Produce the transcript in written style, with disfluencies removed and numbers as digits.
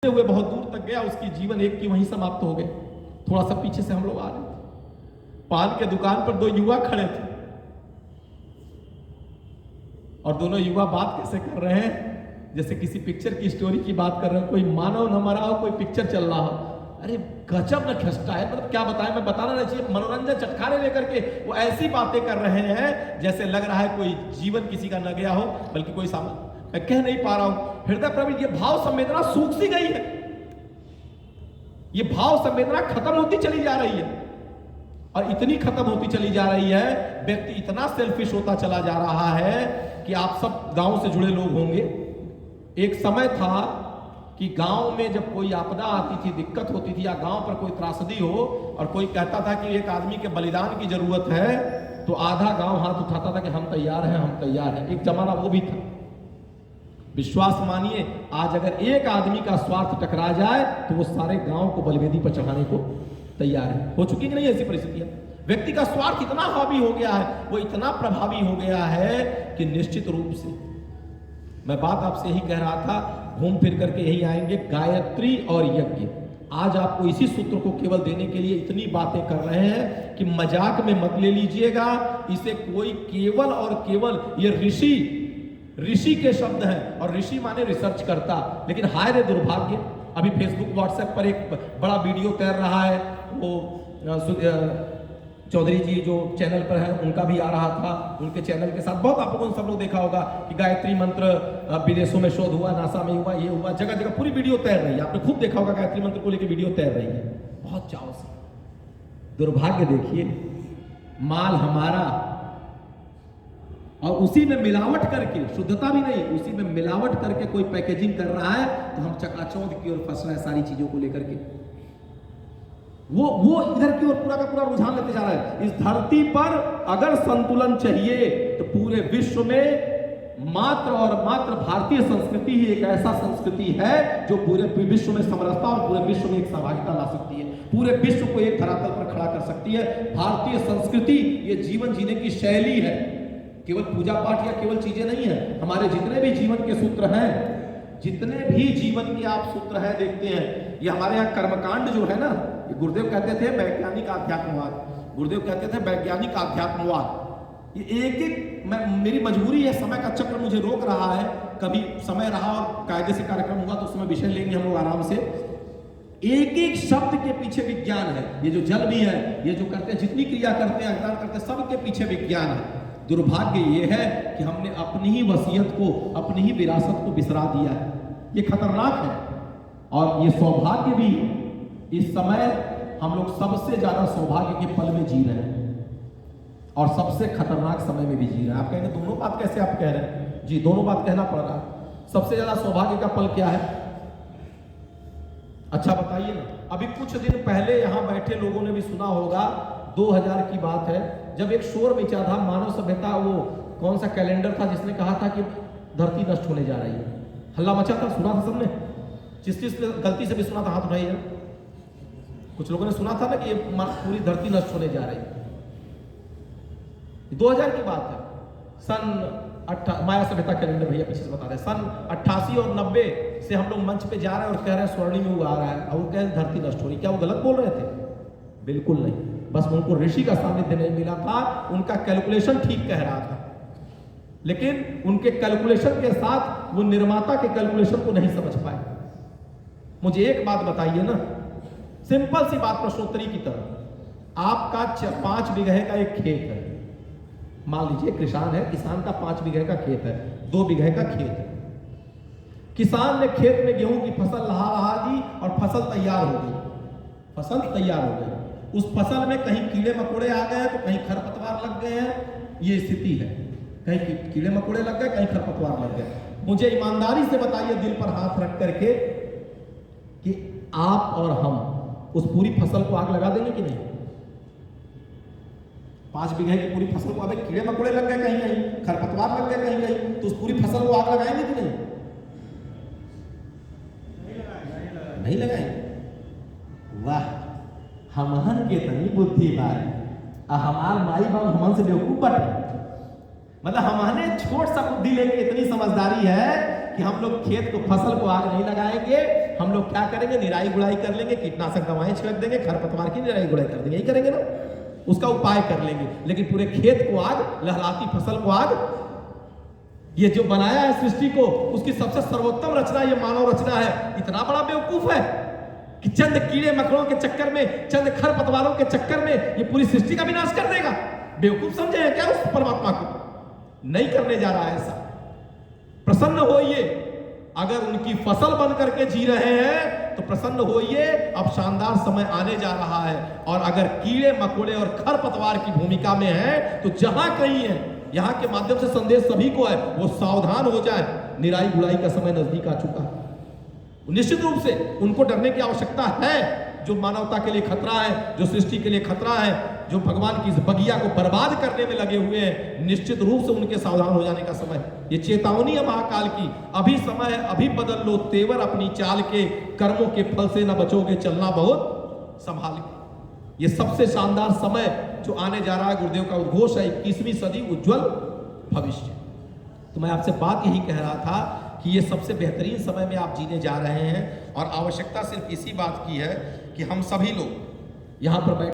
हुए बहुत दूर तक गया, उसकी जीवन एक की वहीं समाप्त हो गए। थोड़ा सा पीछे से हम लोग आ रहे थे, पान के दुकान पर दो युवा खड़े थे और दोनों युवा बात कैसे कर रहे हैं जैसे किसी पिक्चर की स्टोरी की बात कर रहे हो, कोई मानव न मरा हो, कोई पिक्चर चल रहा हो। अरे गजब न खस्ता है, मतलब क्या बताएं, मैं बताना नहीं चाहिए। मनोरंजन चटखारे लेकर के वो ऐसी बातें कर रहे हैं जैसे लग रहा है कोई जीवन किसी का न गया हो, बल्कि कोई सामान। मैं कह नहीं पा रहा हूं, हृदय प्रवीण, ये भाव संवेदना सूख सी गई है, ये भाव संवेदना खत्म होती चली जा रही है। और इतनी खत्म होती चली जा रही है, व्यक्ति इतना सेल्फिश होता चला जा रहा है कि आप सब गांव से जुड़े लोग होंगे। एक समय था कि गांव में जब कोई आपदा आती थी, दिक्कत होती थी, या गांव पर कोई त्रासदी हो और कोई कहता था कि एक आदमी के बलिदान की जरूरत है, तो आधा गांव हाथ उठाता था कि हम तैयार हैं, हम तैयार हैं। एक जमाना वो भी था। विश्वास मानिए, आज अगर एक आदमी का स्वार्थ टकरा जाए तो वो सारे गांव को बलिवेदी पर चढ़ाने को तैयार है। हो चुकी कि नहीं ऐसी परिस्थितियां? व्यक्ति का स्वार्थ इतना हावी हो गया है, वो इतना प्रभावी हो गया है कि निश्चित रूप से मैं बात आपसे यही कह रहा था, घूम फिर करके यही आएंगे, गायत्री और यज्ञ। आज आपको इसी सूत्र को केवल देने के लिए इतनी बातें कर रहे हैं कि मजाक में मत ले लीजिएगा इसे। कोई केवल और केवल ये ऋषि के शब्द हैं, और ऋषि माने रिसर्च करता। लेकिन हाय रे दुर्भाग्य, अभी फेसबुक व्हाट्सएप पर एक बड़ा वीडियो तैर रहा है, वो चौधरी जी जो चैनल पर है उनका भी आ रहा था, उनके चैनल के साथ बहुत आप लोगों ने सब लोग देखा होगा कि गायत्री मंत्र विदेशों में शोध हुआ, नासा में हुआ, ये हुआ, जगह जगह पूरी वीडियो तैर रही है। आपने खूब देखा होगा गायत्री मंत्र को लेकर वीडियो तैर रही है बहुत चाव से। दुर्भाग्य देखिए, माल हमारा और उसी में मिलावट करके, शुद्धता भी नहीं, उसी में मिलावट करके कोई पैकेजिंग कर रहा है, तो हम चकाचौंध की ओर फंस रहे हैं सारी चीजों को लेकर के। वो इधर की ओर पूरा का पूरा रुझान लेते जा रहा है। इस धरती पर अगर संतुलन चाहिए तो पूरे विश्व में मात्र और मात्र भारतीय संस्कृति ही एक ऐसा संस्कृति है जो पूरे विश्व में समरसता और पूरे विश्व में एक सहभागिता ला सकती है, पूरे विश्व को एक धरातल पर खड़ा कर सकती है। भारतीय संस्कृति ये जीवन जीने की शैली है, केवल पूजा पाठ या केवल चीजें नहीं है। हमारे जितने भी जीवन के सूत्र हैं, जितने भी जीवन के आप सूत्र हैं देखते हैं, ये हमारे यहाँ कर्मकांड जो है ना, ये गुरुदेव कहते थे वैज्ञानिक आध्यात्मवाद, गुरुदेव कहते थे वैज्ञानिक आध्यात्मवाद। ये एक एक मेरी मजबूरी है, समय का चक्र मुझे रोक रहा है। कभी समय रहा और कायदे से कार्यक्रम हुआ तो उसमें विषय लेंगे हम लोग आराम से। एक एक शब्द के पीछे विज्ञान है। ये जो जल भी है, ये जो करते हैं, जितनी क्रिया करते हैं, अज्ञान करते हैं, सबके पीछे विज्ञान है। दुर्भाग्य ये है कि हमने अपनी ही वसीयत को, अपनी ही विरासत को बिसरा दिया है। ये खतरनाक है और ये सौभाग्य भी। इस समय हम लोग सबसे ज्यादा सौभाग्य के पल में जी रहे हैं और सबसे खतरनाक समय में भी जी रहे हैं। आप कहेंगे दोनों बात कैसे आप कह रहे हैं? जी, दोनों बात कहना पड़ रहा है। सबसे ज्यादा सौभाग्य का पल क्या है? अच्छा बताइए ना। अभी कुछ दिन पहले यहां बैठे लोगों ने भी सुना होगा, 2000 की बात है, जब एक शोर मचा था मानव सभ्यता, वो कौन सा कैलेंडर था जिसने कहा था कि धरती नष्ट होने जा रही है, हल्ला मचा था, सुना था सबने? जिस गलती से भी सुना था हाथ उठाइए। कुछ लोगों ने सुना था ना कि ये पूरी धरती नष्ट होने जा रही है। 2000 की बात है। सन माया सभ्यता कैलेंडर भैया पीछे से बता रहे हैं, सन 88 और 90 से हम लोग मंच पे जा रहे हैं और कह रहे हैं स्वर्णिम युग आ रहा है, और वो कह रहे धरती नष्ट हो रही। क्या वो गलत बोल रहे थे? बिल्कुल नहीं, बस उनको ऋषि का सानिध्य नहीं मिला था, उनका कैलकुलेशन ठीक कह रहा था, लेकिन उनके कैलकुलेशन के साथ वो निर्माता के कैलकुलेशन को नहीं समझ पाए। मुझे एक बात बताइए ना, सिंपल सी बात प्रश्नोत्तरी की तरह। आपका 5 बीघे का एक खेत है, मान लीजिए किसान है, किसान का 5 बीघे का खेत है, 2 बीघे का खेत है। किसान ने खेत में गेहूं की फसल लगा दी और फसल तैयार हो गई, फसल तैयार हो गई। उस फसल में कहीं कीड़े मकोड़े आ गए तो कहीं खरपतवार लग गए हैं, ये स्थिति है। कहीं कीड़े मकोड़े लग गए, कहीं खरपतवार लग गए। मुझे ईमानदारी से बताइए, दिल पर हाथ रख करके, कि आप और हम उस पूरी फसल को आग लगा देंगे कि नहीं? 5 बीघे की पूरी फसल को, अबे कीड़े मकोड़े लग गए कहीं कहीं, खरपतवार लग गए कहीं कहीं, तो उस पूरी फसल को आग लगाएंगे कि नहीं? नहीं लगाएंगे। वाह, हमहन के तनी बुद्धि बात, हमार माई बाप हमन से बेवकूफ बटे। मतलब हमने छोट सा बुद्धि लेके इतनी समझदारी है कि हम लोग खेत को, फसल को आग नहीं लगाएंगे, हम लोग क्या करेंगे, निराई गुड़ाई कर लेंगे, कीटनाशक दवाएं छिड़क देंगे, खरपतवार की निराई गुड़ाई कर देंगे, यही करेंगे ना, उसका उपाय कर लेंगे। लेकिन पूरे खेत को आग, लहराती फसल को आग, ये जो बनाया है सृष्टि को, उसकी सबसे सर्वोत्तम रचना ये मानव रचना है। इतना बड़ा बेवकूफ है कि चंद कीड़े मकड़ों के चक्कर में, चंद खरपतवारों के चक्कर में ये पूरी सृष्टि का विनाश कर देगा। बेवकूफ समझे हैं क्या उस परमात्मा को? नहीं करने जा रहा है ऐसा। प्रसन्न होइए, अगर उनकी फसल बन करके जी रहे हैं तो प्रसन्न होइए, अब शानदार समय आने जा रहा है। और अगर कीड़े मकोड़े और खरपतवार की भूमिका में है तो जहां कहीं है, यहां के माध्यम से संदेश सभी को है, वो सावधान हो जाए, निराई गुड़ाई का समय नजदीक आ चुका है। निश्चित रूप से उनको डरने की आवश्यकता है, जो मानवता के लिए खतरा है, जो सृष्टि के लिए खतरा है, जो भगवान की इस बगिया को बर्बाद करने में लगे हुए हैं। निश्चित रूप से उनके सावधान हो जाने का समय है। ये चेतावनी है महाकाल की, अभी समय है, अभी बदल लो तेवर अपनी चाल के, कर्मों के फल से न बचोगे, चलना बहुत संभाल के। ये सबसे शानदार समय जो आने जा रहा है, गुरुदेव का उद्घोष है, 21वीं सदी उज्जवल भविष्य। तो मैं आपसे बात यही कह रहा था कि ये सबसे बेहतरीन समय में आप जीने जा रहे हैं, और आवश्यकता सिर्फ इसी बात की है कि हम सभी लोग यहाँ पर बैठ